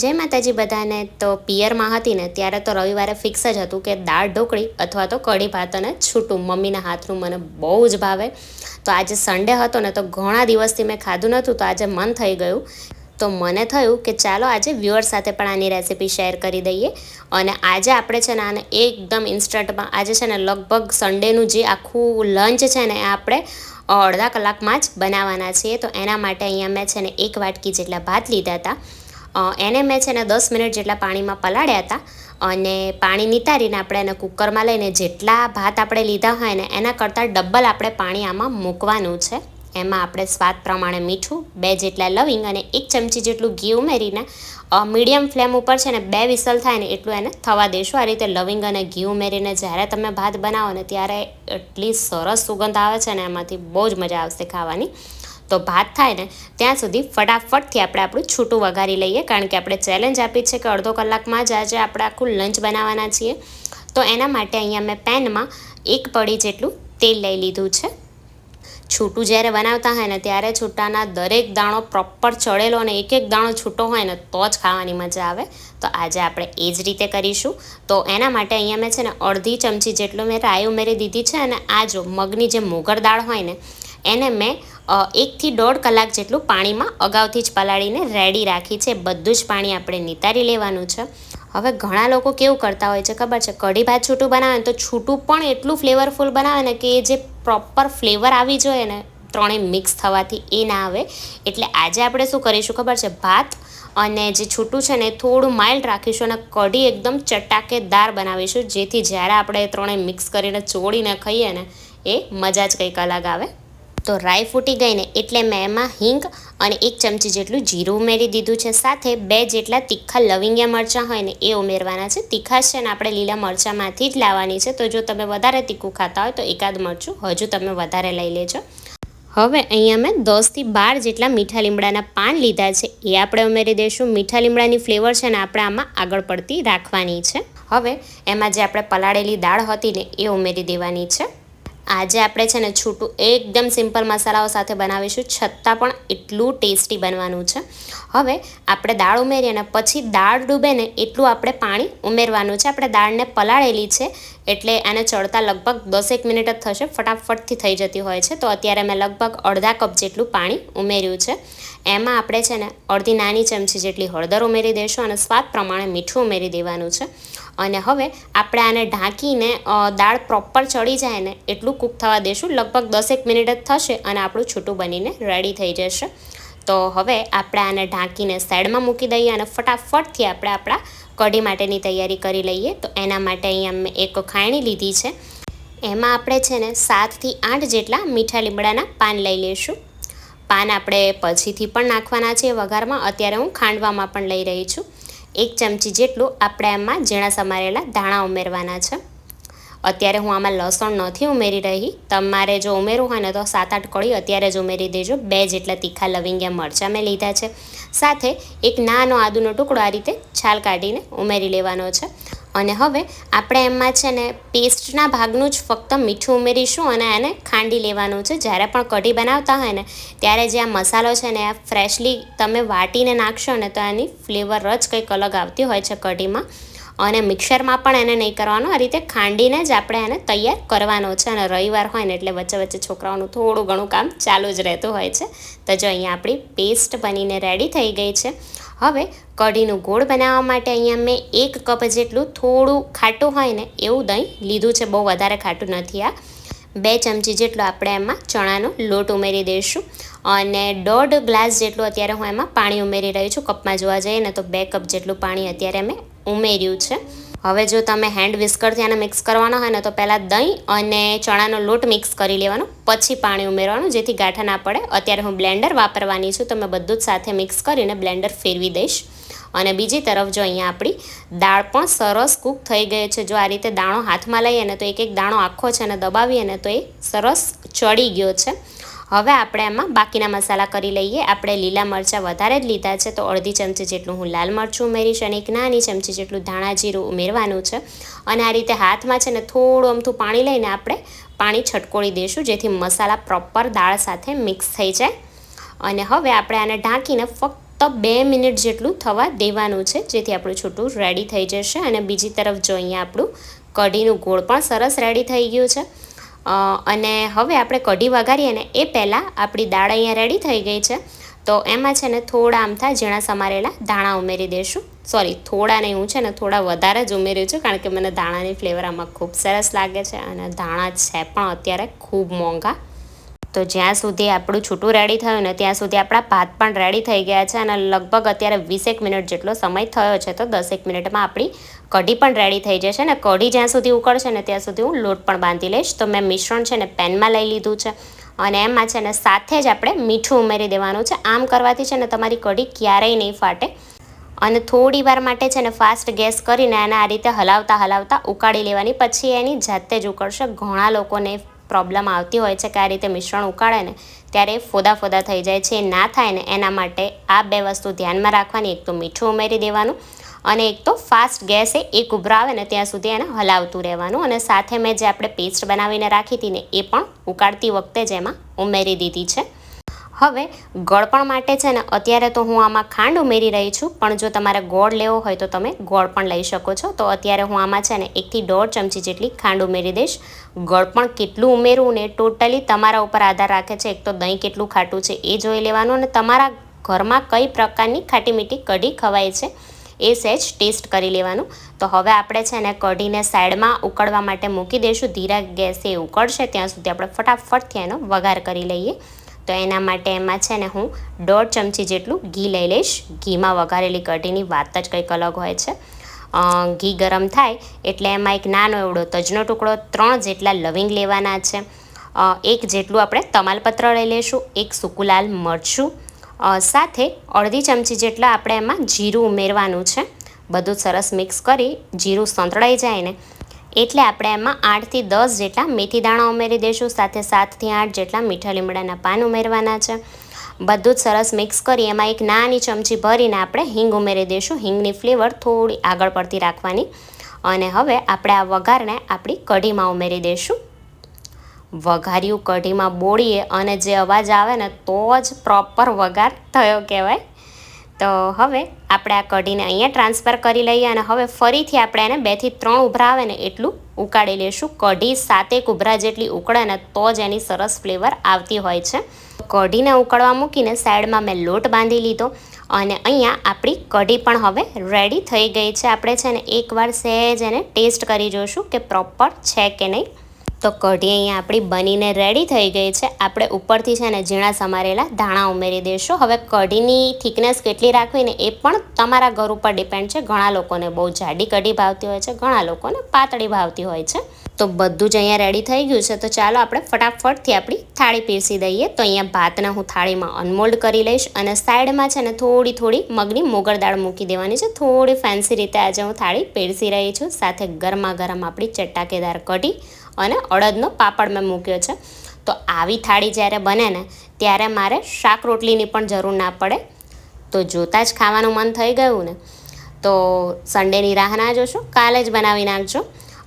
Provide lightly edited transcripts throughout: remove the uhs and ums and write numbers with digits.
જય માતાજી બધાને। તો પિયરમાં હતી ને ત્યારે તો રવિવારે ફિક્સ જ હતું કે દાળ ઢોકળી અથવા તો કઢી ભાત અને છૂટું મમ્મીના હાથનું મને બહુ જ ભાવે। તો આજે સન્ડે હતો ને તો ઘણા દિવસથી મેં ખાધું નહોતું, તો આજે મન થઈ ગયું। તો મને થયું કે ચાલો આજે વ્યુઅર સાથે પણ આની રેસિપી શેર કરી દઈએ। અને આજે આપણે છે ને આને એકદમ ઇન્સ્ટન્ટમાં, આજે છે ને લગભગ સન્ડેનું જે આખું લંચ છે ને એ આપણે અડધા કલાકમાં જ બનાવવાના છીએ। તો એના માટે અહીંયા મેં છે ને 1 વાટકી જેટલા ભાત લીધા હતા। એને મેં છે ને 10 મિનિટ જેટલા પાણીમાં પલાળ્યા હતા। અને પાણી નિતારીને આપણે એને કુકરમાં લઈને જેટલા ભાત આપણે લીધા હોય ને એના કરતાં ડબલ આપણે પાણી આમાં મૂકવાનું છે। એમાં આપણે સ્વાદ પ્રમાણે મીઠું, 2 જેટલા લવિંગ અને 1 ચમચી જેટલું ઘી ઉમેરીને મીડિયમ ફ્લેમ ઉપર છે ને 2 વિસલ થાય ને એટલું એને થવા દઈશું। આ રીતે લવિંગ અને ઘી ઉમેરીને જ્યારે તમે ભાત બનાવો ને ત્યારે એટલી સરસ સુગંધ આવે છે ને, એમાંથી બહુ જ મજા આવશે ખાવાની। તો ભાત થાય ને ત્યાં સુધી ફટાફટથી આપણે આપણું છૂટું વઘારી લઈએ, કારણ કે આપણે ચેલેન્જ આપી છે કે અડધો કલાકમાં જ આજે આપણે આખું લંચ બનાવવાના છીએ। તો એના માટે અહીંયા મેં પેનમાં 1 પડી જેટલું તેલ લઈ લીધું છે। છૂટું જ્યારે બનાવતા હોય ને ત્યારે છૂટાના દરેક દાણો પ્રોપર ચડેલો અને એક એક દાણો છૂટો હોય ને તો જ ખાવાની મજા આવે। તો આજે આપણે એ જ રીતે કરીશું। તો એના માટે અહીંયા મેં છે ને અડધી ચમચી જેટલું મેં રાઈ ઉમેરી દીધી છે। અને આ જો મગની જે મોગર દાળ હોય ને એને મેં 1 થી 1.5 કલાક જેટલું પાણીમાં અગાઉથી જ પલાળીને રેડી રાખી છે। બધું જ પાણી આપણે નિતારી લેવાનું છે। હવે ઘણા લોકો કેવું કરતા હોય છે ખબર છે, કઢી ભાત છૂટું બનાવે ને તો છૂટું પણ એટલું ફ્લેવરફુલ બનાવે ને કે એ જે પ્રોપર ફ્લેવર આવી જોઈએ ને ત્રણેય મિક્સ થવાથી એ ના આવે। એટલે આજે આપણે શું કરીશું ખબર છે, ભાત અને જે છૂટું છે ને થોડું માઇલ્ડ રાખીશું અને કઢી એકદમ ચટાકેદાર બનાવીશું, જેથી જ્યારે આપણે ત્રણેય મિક્સ કરીને ચોળીને ખાઈએ ને એ મજા જ કંઈક અલગ આવે। તો રાઈ ફૂટી ગઈ ને એટલે મેં એમાં હિંગ અને 1 ચમચી જેટલું જીરું ઉમેરી દીધું છે। સાથે 2 જેટલા તીખા લવિંગિયા મરચાં હોય ને એ ઉમેરવાના છે। તીખાશ છે ને આપણે લીલા મરચાંમાંથી જ લાવવાની છે, તો જો તમે વધારે તીખું ખાતા હોય તો એકાદ મરચું હજુ તમે વધારે લઈ લેજો। હવે અહીંયા મેં 10 થી 12 જેટલા મીઠા લીમડાના પાન લીધા છે, એ આપણે ઉમેરી દઈશું। મીઠા લીમડાની ફ્લેવર છે ને આપણે આમાં આગળ પડતી રાખવાની છે। હવે એમાં જે આપણે પલાળેલી દાળ હતી ને એ ઉમેરી દેવાની છે। આજે આપણે છે ને છૂટું એકદમ સિમ્પલ મસાલાઓ સાથે બનાવીશું, છતાં પણ એટલું ટેસ્ટી બનવાનું છે। હવે આપણે દાળ ઉમેરીએ અને પછી દાળ ડૂબે ને એટલું આપણે પાણી ઉમેરવાનું છે। આપણે દાળને પલાળેલી છે એટલે આને ચડતા લગભગ 10 મિનિટ જ થશે, ફટાફટથી થઈ જતી હોય છે। તો અત્યારે મેં લગભગ અડધા કપ જેટલું પાણી ઉમેર્યું છે। એમાં આપણે છે ને અડધી નાની ચમચી જેટલી હળદર ઉમેરી દઈશું અને સ્વાદ પ્રમાણે મીઠું ઉમેરી દેવાનું છે। અને હવે આપણે આને ઢાંકીને દાળ પ્રોપર ચડી જાય ને એટલું કૂક થવા દઈશું। લગભગ 10 મિનિટ જ થશે અને આપણું છૂટું બનીને રેડી થઈ જશે। તો હવે આપણે આને ઢાંકીને સાઈડમાં મૂકી દઈએ અને ફટાફટથી આપણે આપણા કઢી માટેની તૈયારી કરી લઈએ। તો એના માટે અહીંયા મેં એક ખાયણી લીધી છે, એમાં આપણે છે ને 7 થી 8 જેટલા મીઠા લીમડાના પાન લઈ લઈશું। પાન આપણે પછીથી પણ નાખવાના છે વઘારમાં, અત્યારે હું ખાંડવામાં પણ લઈ રહી છું। 1 ચમચી જેટલું આપણે એમાં ઝીણા સમારેલા ધાણા ઉમેરવાના છે। અત્યારે હું આમાં લસણ નથી ઉમેરી રહી, તમારે જો ઉમેરવું હોય ને તો 7-8 કળી અત્યારે જ ઉમેરી દેજો। 2 જેટલા તીખા લવિંગિયા મરચાં મેં લીધા છે, સાથે એક નાનો આદુનો ટુકડો આ રીતે છાલ કાઢીને ઉમેરી લેવાનો છે। અને હવે આપણે એમાં છે ને પેસ્ટના ભાગનું જ ફક્ત મીઠું ઉમેરીશું અને એને ખાંડી લેવાનું છે। જ્યારે પણ કઢી બનાવતા હોય ને ત્યારે જે આ મસાલો છે ને આ ફ્રેશલી તમે વાટીને નાખશો ને તો એની ફ્લેવર જ કંઈક અલગ આવતી હોય છે કઢીમાં। અને મિક્સરમાં પણ એને નહીં કરવાનો, આ રીતે ખાંડીને જ આપણે એને તૈયાર કરવાનો છે। અને રવિવાર હોય ને એટલે વચ્ચે વચ્ચે છોકરાઓનું થોડું ઘણું કામ ચાલુ જ રહેતું હોય છે। તો જો અહીંયા આપણી પેસ્ટ બનીને રેડી થઈ ગઈ છે। હવે કઢીનું ગોળ બનાવવા માટે અહીંયા મેં 1 કપ જેટલું થોડું ખાટું હોય ને એવું દહીં લીધું છે, બહુ વધારે ખાટું નથી આ। 2 ચમચી જેટલો આપણે એમાં ચણાનો લોટ ઉમેરી દઈશું અને 1.5 ગ્લાસ જેટલું અત્યારે હું એમાં પાણી ઉમેરી રહી છું। કપમાં જોવા જઈએ ને તો 2 કપ જેટલું પાણી અત્યારે મેં ઉમેર્યું છે। હવે જો તમે હેન્ડ વિસ્કરથી આને મિક્સ કરવાના હોય ને તો પહેલાં દહીં અને ચણાનો લોટ મિક્સ કરી લેવાનો, પછી પાણી ઉમેરવાનું, જેથી ગાંઠા ના પડે। અત્યારે હું બ્લેન્ડર વાપરવાની છું, તો મેં બધું જ સાથે મિક્સ કરીને બ્લેન્ડર ફેરવી દઈશ। અને બીજી તરફ જો અહીંયા આપણી દાળ પણ સરસ કૂક થઈ ગઈ છે। જો આ રીતે દાણો હાથમાં લઈએ ને તો એક એક દાણો આખો છે ને દબાવીએ ને તો એ સરસ ચડી ગયો છે। હવે આપણે એમાં બાકીના મસાલા કરી લઈએ। આપણે લીલા મરચાં વધારે જ લીધા છે, તો અડધી ચમચી જેટલું હું લાલ મરચું ઉમેરીશ અને 1 નાની ચમચી જેટલું ધાણા જીરું ઉમેરવાનું છે। અને આ રીતે હાથમાં છે ને થોડું અમથું પાણી લઈને આપણે પાણી છટકોળી દઈશું, જેથી મસાલા પ્રોપર દાળ સાથે મિક્સ થઈ જાય। અને હવે આપણે આને ઢાંકીને ફક્ત ફક્ત 2 મિનિટ જેટલું થવા દેવાનું છે, જેથી આપણું છૂટું રેડી થઈ જશે. અને બીજી તરફ જો અહીંયા આપણું કઢીનું ગોળ પણ સરસ રેડી થઈ ગયું છે. અને હવે આપણે કઢી વઘારીએ ને એ પહેલાં આપણી દાળ અહીંયા રેડી થઈ ગઈ છે. તો એમાં છે ને થોડા આમથા ઝીણા સમારેલા ધાણા ઉમેરી દઈશું. સોરી, થોડા નહીં, હું છે ને થોડા વધારે જ ઉમેર્યું છું, કારણ કે મને ધાણાની ફ્લેવર આમાં ખૂબ સરસ લાગે છે. અને ધાણા છે પણ અત્યારે ખૂબ મોંઘા. તો જ્યાં સુધી આપણું છૂટું રેડી થયું ને ત્યાં સુધી આપણા ભાત પણ રેડી થઈ ગયા છે. અને લગભગ અત્યારે 20 મિનિટ જેટલો સમય થયો છે. તો 10 મિનિટમાં આપણી કઢી પણ રેડી થઈ જશે. ને કઢી જ્યાં સુધી ઉકળશે ને ત્યાં સુધી હું લોટ પણ બાંધી લઈશ. તો મેં મિશ્રણ છે ને પેનમાં લઈ લીધું છે, અને એમાં છે ને સાથે જ આપણે મીઠું ઉમેરી દેવાનું છે. આમ કરવાથી છે ને તમારી કઢી ક્યારેય નહીં ફાટે. અને થોડી વાર માટે છે ને ફાસ્ટ ગેસ કરીને એને આ રીતે હલાવતા ઉકાળી લેવાની. પછી એની જાતે જ ઉકળશે. ઘણા લોકોને પ્રોબ્લેમ આવતી હોય છે કે આ રીતે મિશ્રણ ઉકાળે ને ત્યારે ફોદા થઈ જાય છે. ના થાય ને એના માટે આ 2 વસ્તુ ધ્યાનમાં રાખવાની. એક તો મીઠું ઉમેરી દેવાનું, અને એક તો ફાસ્ટ ગેસે એક ઉભરા આવે ને ત્યાં સુધી એને હલાવતું રહેવાનું. અને સાથે મેં જે આપણે પેસ્ટ બનાવીને રાખી હતી ને એ પણ ઉકાળતી વખતે જ એમાં ઉમેરી દીધી છે. હવે ગળપણ માટે છે ને અત્યારે તો હું આમાં ખાંડ ઉમેરી રહી છું, પણ જો તમારે ગોળ લેવો હોય તો તમે ગોળ પણ લઈ શકો છો. તો અત્યારે હું આમાં છે ને 1 થી 1.5 ચમચી જેટલી ખાંડ ઉમેરી દઈશ. ગળપણ કેટલું ઉમેરવું ને ટોટલી તમારા ઉપર આધાર રાખે છે. એક તો દહીં કેટલું ખાટું છે એ જોઈ લેવાનું, અને તમારા ઘરમાં કઈ પ્રકારની ખાટી મીઠી કઢી ખવાય છે એ સહેજ ટેસ્ટ કરી લેવાનું. તો હવે આપણે છે ને કઢીને સાઈડમાં ઉકળવા માટે મૂકી દઈશું. ધીરા ગેસે ઉકળશે ત્યાં સુધી આપણે ફટાફટથી એનો વઘાર કરી લઈએ. તો એના માટે એમાં છે ને હું 1.5 ચમચી જેટલું ઘી લઈ લઈશ. ઘીમાં વઘારેલી કઢીની વાત જ કંઈક અલગ હોય છે. ઘી ગરમ થાય એટલે એમાં એક નાનો એવડો તજનો ટુકડો, 3 જેટલા લવિંગ લેવાના છે, 1 જેટલું આપણે તમાલપત્ર લઈ લઈશું, 1 સૂકું લાલ મરચું, સાથે 1/2 ચમચી જેટલા આપણે એમાં જીરું ઉમેરવાનું છે. બધું સરસ મિક્સ કરી જીરું સંતળાઈ જાય ને એટલે આપણે એમાં 8 થી 10 જેટલા મેથી દાણા ઉમેરી દઈશું. સાથે 7 થી 8 જેટલા મીઠા લીમડાના પાન ઉમેરવાના છે. બધું જ સરસ મિક્સ કરી એમાં એક નાની ચમચી ભરીને આપણે હિંગ ઉમેરી દઈશું. હિંગની ફ્લેવર થોડી આગળ પડતી રાખવાની. અને હવે આપણે આ વઘારને આપણી કઢીમાં ઉમેરી દઈશું. વઘાર્યું કઢીમાં બોળીએ અને જે અવાજ આવે ને તો જ પ્રોપર વઘાર થયો કહેવાય. તો હવે આપણે આ કઢીને અહીંયા ટ્રાન્સફર કરી લઈએ. અને હવે ફરીથી આપણે એને 2 થી 3 ઉભરા આવે ને એટલું ઉકાળી લઈશું. કઢી 7 ઉભરા જેટલી ઉકળે ને તો જ એની સરસ ફ્લેવર આવતી હોય છે. કઢીને ઉકળવા મૂકીને સાઈડમાં મેં લોટ બાંધી લીધો. અને અહીંયા આપણી કઢી પણ હવે રેડી થઈ ગઈ છે. આપણે છે ને એકવાર સહેજ એને ટેસ્ટ કરી જોઈશું કે પ્રોપર છે કે નહીં. તો કઢી અહીંયા આપણી બનીને રેડી થઈ ગઈ છે. આપણે ઉપરથી છે ને ઝીણા સમારેલા ધાણા ઉમેરી દઈશું. હવે કઢીની થિકનેસ કેટલી રાખવી ને એ પણ તમારા ઘર ઉપર ડિપેન્ડ છે. ઘણા લોકોને બહુ જાડી કઢી ભાવતી હોય છે, ઘણા લોકોને પાતળી ભાવતી હોય છે. તો બધું જ અહીંયા રેડી થઈ ગયું છે. તો ચાલો આપણે ફટાફટથી આપણી થાળી પીરસી દઈએ. તો અહીંયા ભાતને હું થાળીમાં અનમોલ્ડ કરી લઈશ. અને સાઈડમાં છે ને થોડી મગની મોગર દાળ મૂકી દેવાની છે. થોડી ફેન્સી રીતે આજે હું થાળી પીરસી રહી છું. સાથે ગરમા ગરમ આપણી ચટાકેદાર કઢી અને અડદનો પાપડ મેં મૂક્યો છે. તો આવી થાળી જ્યારે બને ને ત્યારે મારે શાક રોટલીની પણ જરૂર ના પડે. તો જોતાં જ ખાવાનું મન થઈ ગયું ને તો સન્ડેની રાહ ના જોશો, કાલે જ બનાવી નાખજો.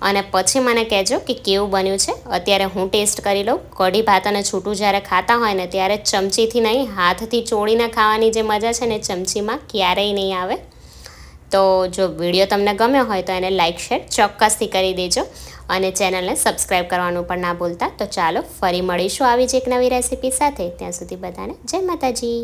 અને પછી મને કહેજો કે કેવું બન્યું છે. અત્યારે હું ટેસ્ટ કરી લઉં. કઢી ભાત અને છૂટું જ્યારે ખાતા હોય ને ત્યારે ચમચીથી નહીં, હાથથી ચોળીને ખાવાની જે મજા છે ને ચમચીમાં ક્યારેય નહીં આવે. તો જો વિડીયો તમને ગમ્યો હોય તો એને લાઇક શેર ચોક્કસથી કરી દેજો. અને ચેનલને સબસ્ક્રાઈબ કરવાનું પણ ના ભૂલતા. તો ચાલો ફરી મળીશું આવી જ એક નવી રેસીપી સાથે. ત્યાં સુધી બધાને જય માતાજી.